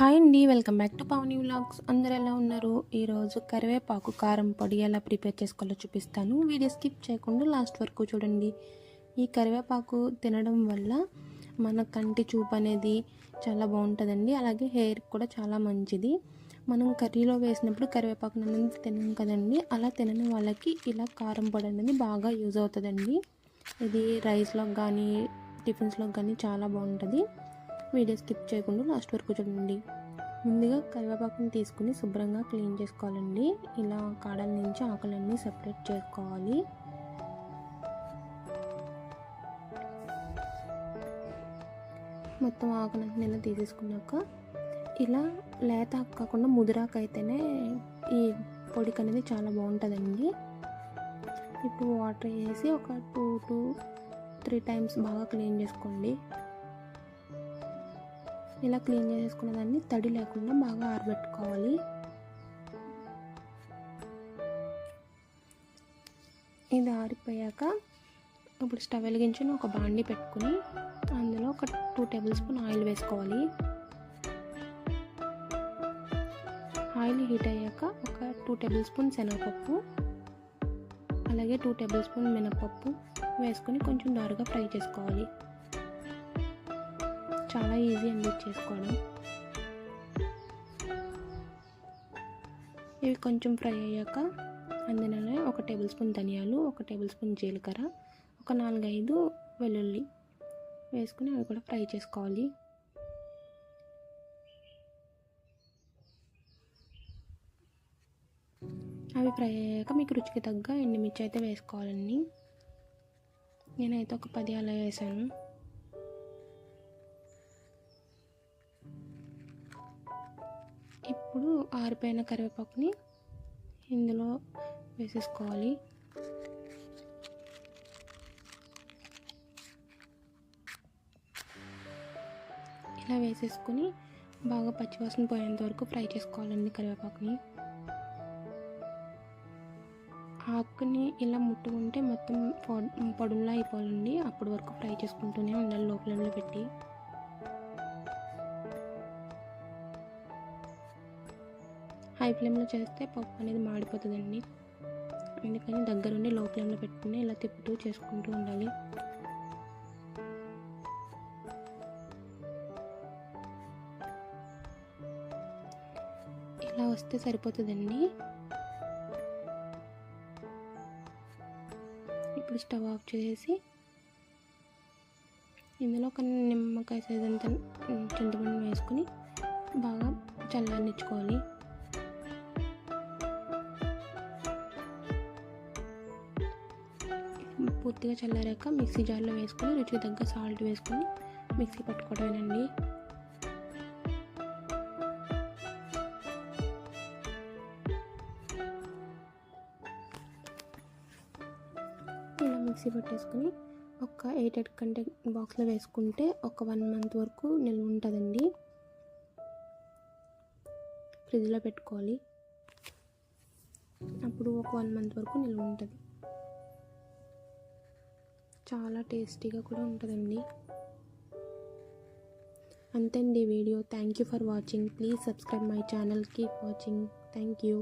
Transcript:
Hi అండి, welcome back to Pavani vlogs. అందరు ఎలా ఉన్నారు? ఈరోజు కరివేపాకు కారం పొడి ఎలా ప్రిపేర్ చేసుకోవాలో చూపిస్తాను. వీడియో స్కిప్ చేయకుండా లాస్ట్ వరకు చూడండి. ఈ కరివేపాకు తినడం వల్ల మన కంటి చూపు అనేది చాలా బాగుంటుందండి. అలాగే హెయిర్ కూడా చాలా మంచిది. మనం కర్రీలో వేసినప్పుడు కరివేపాకు అనేది తినం కదండి. అలా తినని వాళ్ళకి ఇలా కారం పొడి అనేది బాగా యూజ్ అవుతుందండి. ఇది రైస్లోకి కానీ టిఫిన్స్లోకి కానీ చాలా బాగుంటుంది. వీడియో స్కిప్ చేయకుండా లాస్ట్ వరకు చూడండి. ముందుగా కరివేపాకుని తీసుకుని శుభ్రంగా క్లీన్ చేసుకోవాలండి. ఇలా కాడల నుంచి ఆకులన్నీ సెపరేట్ చేసుకోవాలి. మొత్తం ఆకులన్నీ ఇలా తీసేసుకున్నాక ఇలా లేత ఆకు కాకుండా ముదిరాకు అయితేనే ఈ పొడికి అనేది చాలా బాగుంటుందండి. ఇప్పుడు వాటర్ వేసి ఒక 2 to 3 times బాగా క్లీన్ చేసుకోండి. ఇలా క్లీన్ చేసుకున్న దాన్ని తడి లేకుండా బాగా ఆరబెట్టుకోవాలి. ఇది ఆరిపోయాక ఇప్పుడు స్టవ్ వెలిగించి ఒక బాండి పెట్టుకుని అందులో ఒక 2 tablespoon ఆయిల్ వేసుకోవాలి. ఆయిల్ హీట్ అయ్యాక ఒక 2 tablespoon శనగపప్పు అలాగే 2 tablespoon మినపప్పు వేసుకొని కొంచెం దోరగా ఫ్రై చేసుకోవాలి. చాలా ఈజీ అండి చేసుకోవడం. ఇవి కొంచెం ఫ్రై అయ్యాక అందులోనే ఒక tablespoon ధనియాలు, ఒక tablespoon జీలకర్ర, ఒక 4-5 వెల్లుల్లి వేసుకుని అవి కూడా ఫ్రై చేసుకోవాలి. అవి ఫ్రై అయ్యాక మీకు రుచికి తగ్గ ఎండుమిర్చి అయితే వేసుకోవాలండి. నేనైతే ఒక 10 అలా వేసాను. ఇప్పుడు ఆరిపోయిన కరివేపాకుని ఇందులో వేసేసుకోవాలి. ఇలా వేసేసుకొని బాగా పచ్చివాసన పోయేంత వరకు ఫ్రై చేసుకోవాలండి కరివేపాకుని. ఆకుని ఇలా ముట్టుకుంటే మొత్తం పొడుములా అయిపోవాలండి. అప్పటి వరకు ఫ్రై చేసుకుంటూనే ఉండాలి లో ఫ్లేమ్లో పెట్టి. హై ఫ్లేమ్లో చేస్తే పప్పు అనేది మాడిపోతుందండి. అందుకని దగ్గరుండి లో ఫ్లేమ్లో పెట్టుకుని ఇలా తిప్పుతూ చేసుకుంటూ ఉండాలి. ఇలా వస్తే సరిపోతుందండి. ఇప్పుడు స్టవ్ ఆఫ్ చేసి ఇందులో ఒక నిమ్మకాయ సైజ్ అంత చింతపండు వేసుకుని బాగా చల్లారనిచ్చుకోవాలి. పూర్తిగా చల్లారాక మిక్సీ జార్లో వేసుకొని రుచికి తగ్గ సాల్ట్ వేసుకొని మిక్సీ పట్టుకోవడమేనండి. ఇలా మిక్సీ పట్టేసుకొని ఒక 8 కంటైనర్ బాక్స్లో వేసుకుంటే ఒక 1 month వరకు నిల్వ ఉంటుందండి. ఫ్రిడ్జ్లో పెట్టుకోవాలి. అప్పుడు ఒక 1 month వరకు నిల్వ ఉంటుంది. చాలా టేస్టీగా కూడా ఉంటుందండి. అంతే అండి video. Thank you for watching. Please subscribe my channel. Keep watching. Thank you.